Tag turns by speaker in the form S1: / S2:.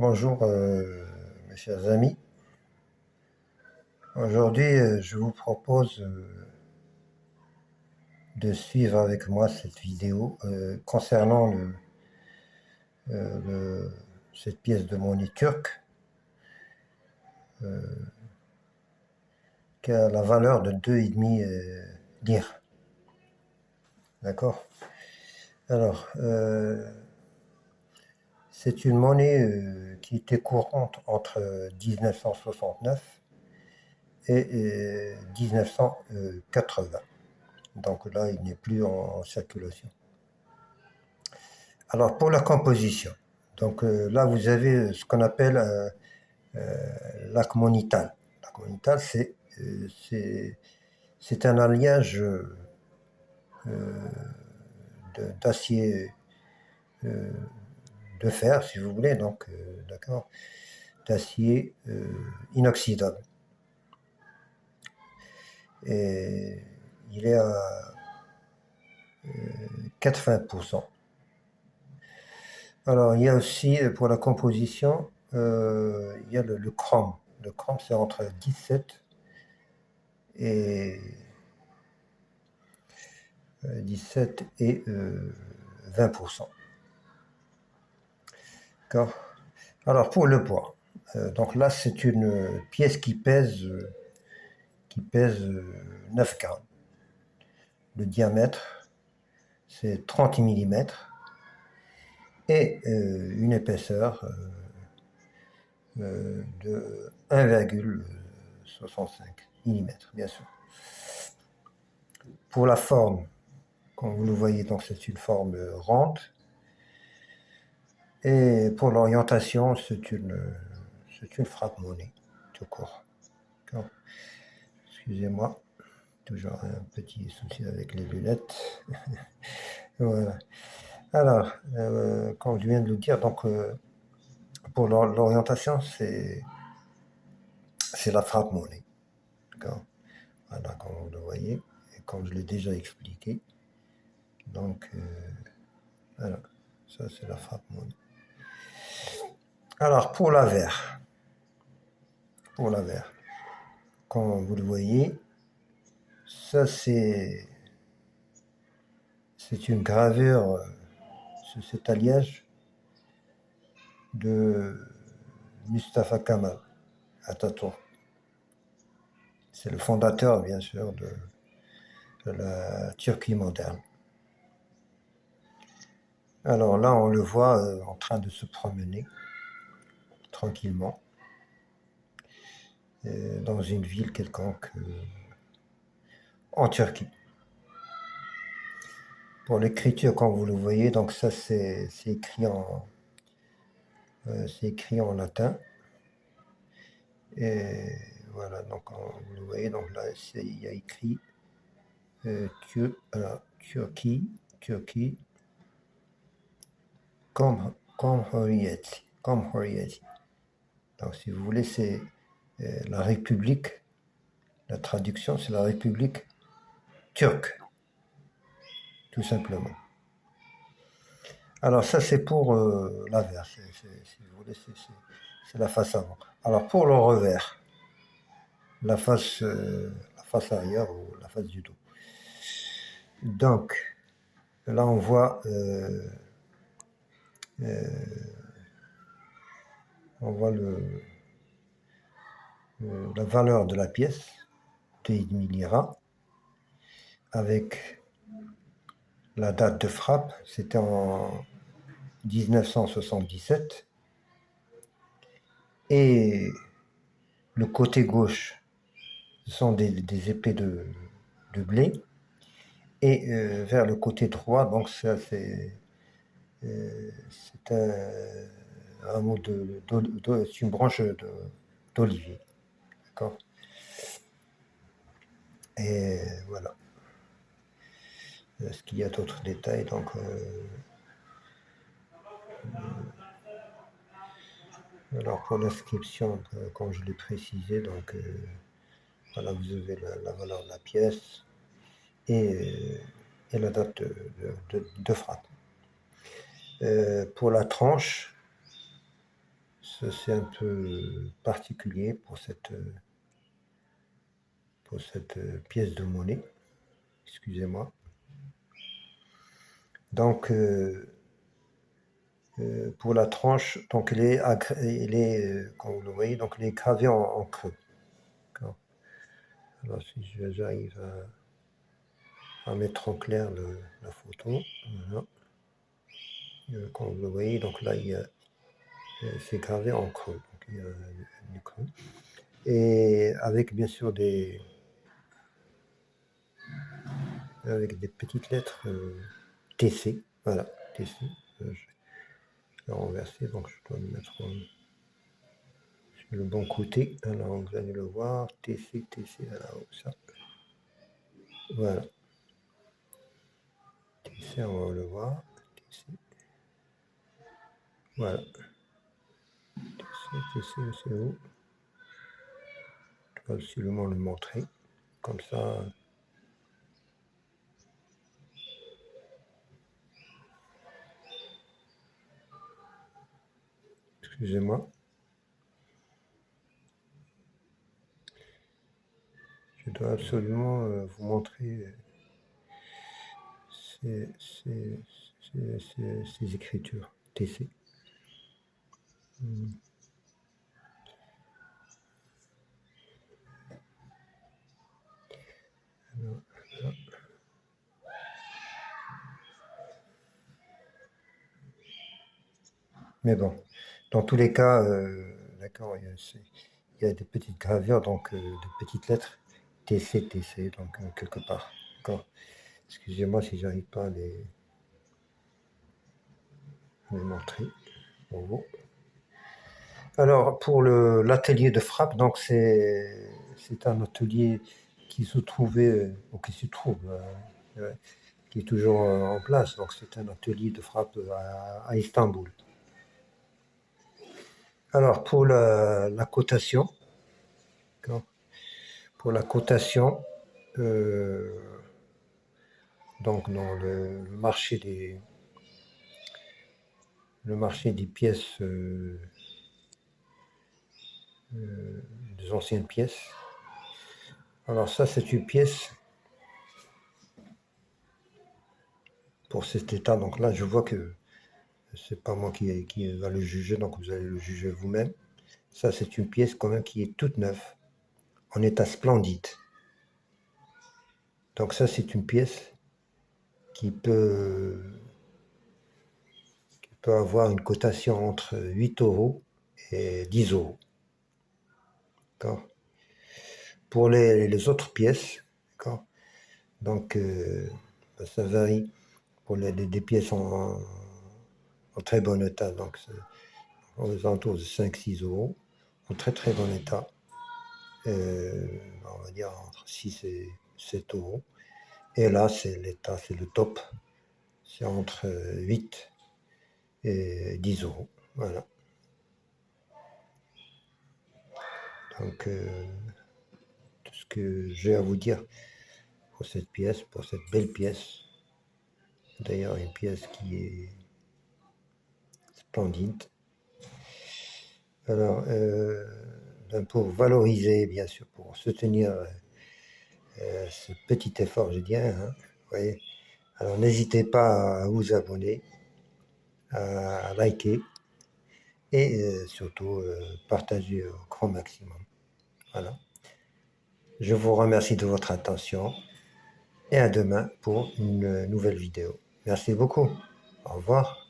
S1: Bonjour mes chers amis. Aujourd'hui, je vous propose de suivre avec moi cette vidéo concernant cette pièce de monnaie turque qui a la valeur de 2,5 lire. D'accord? Alors, c'est une monnaie qui était courante entre 1969 et 1980. Donc là, il n'est plus en circulation. Alors, pour la composition, donc là, vous avez ce qu'on appelle l'acmonital. L'acmonital, c'est un alliage d'acier de fer, si vous voulez, donc, d'accord, d'acier inoxydable. Et il est à 80%. Alors, il y a aussi, pour la composition, il y a le chrome. Le chrome, c'est entre 17 et 20%. D'accord. Alors, pour le poids, donc là, c'est une pièce qui pèse 9 grammes. Le diamètre, c'est 30 mm et une épaisseur de 1,65 mm, bien sûr. Pour la forme, comme vous le voyez, donc c'est une forme ronde. Et pour l'orientation, c'est une frappe-monnaie, tout court. Excusez-moi, toujours un petit souci avec les lunettes. Voilà. Alors, comme je viens de le dire, donc pour l'orientation, c'est la frappe-monnaie. Voilà, comme vous le voyez, et comme je l'ai déjà expliqué. Donc, voilà, ça c'est la frappe-monnaie. Alors, pour la verre, comme vous le voyez, ça c'est une gravure sur cet alliage de Mustafa Kemal Atatürk. C'est le fondateur, bien sûr, de la Turquie moderne. Alors là, on le voit en train de se promener tranquillement dans une ville quelconque en Turquie. Pour l'écriture, comme vous le voyez, donc ça c'est écrit en latin. Et voilà, donc vous le voyez, donc là il y a écrit Turquie, Cumhuriyeti. Donc si vous voulez, c'est la République, la traduction c'est la République turque, tout simplement. Alors ça c'est pour l'avers, si vous voulez, c'est la face avant. Alors pour le revers, la face arrière ou la face du dos. Donc là on voit la valeur de la pièce, 2,5 lira, avec la date de frappe, c'était en 1977, et le côté gauche, ce sont des épées de blé, et vers le côté droit, donc ça c'est un mot c'est une branche d'olivier. D'accord. Et voilà. Est-ce qu'il y a d'autres détails? Donc, alors pour l'inscription, comme je l'ai précisé, donc voilà, vous avez la valeur de la pièce et la date de frappe. Pour la tranche, c'est un peu particulier pour cette pièce de monnaie. Excusez-moi. Donc, pour la tranche, donc elle est comme vous le voyez, donc elle est gravée en creux. Alors, si j'arrive à mettre en clair la photo, voilà. Comme vous le voyez, donc là, c'est gravé en creux. Donc, il y a du creux. Et avec bien sûr avec des petites lettres TC, voilà, TC. Je vais renverser, donc je dois le mettre sur le bon côté. Alors vous allez le voir, TC, TC, alors ça. Voilà. TC, on va le voir. TC. Voilà. TC, TC, c'est où? Je dois absolument le montrer. Comme ça. Excusez-moi. Je dois absolument vous montrer ces écritures. TC. Alors, là. Mais bon, dans tous les cas, d'accord, il y a des petites gravures, donc de petites lettres TC, TC, donc quelque part. D'accord. Excusez-moi si j'arrive pas à les montrer pour vous. Alors, pour l'atelier de frappe, donc c'est un atelier qui se trouvait, ou qui se trouve, qui est toujours en place. Donc, c'est un atelier de frappe à Istanbul. Alors, pour la cotation, pour la cotation, donc dans le marché des pièces, des anciennes pièces. Alors ça, c'est une pièce pour cet état. Donc là, je vois que c'est pas moi qui va le juger, donc vous allez le juger vous-même. Ça, c'est une pièce quand même qui est toute neuve, en état splendide. Donc ça, c'est une pièce qui peut avoir une cotation entre 8 € et 10 €. D'accord. Pour les autres pièces, d'accord, donc ça varie pour des pièces en très bon état, donc aux alentours de 5-6 €, en très très bon état, on va dire entre 6 et 7 €. Et là, c'est l'état, c'est le top, c'est entre 8 et 10 €. Voilà. Donc, tout ce que j'ai à vous dire pour cette pièce, pour cette belle pièce. D'ailleurs, une pièce qui est splendide. Alors, pour valoriser, bien sûr, pour soutenir ce petit effort, je dirais, hein, vous voyez. Alors, n'hésitez pas à vous abonner, à liker et surtout partager au grand maximum. Voilà. Je vous remercie de votre attention et à demain pour une nouvelle vidéo. Merci beaucoup. Au revoir.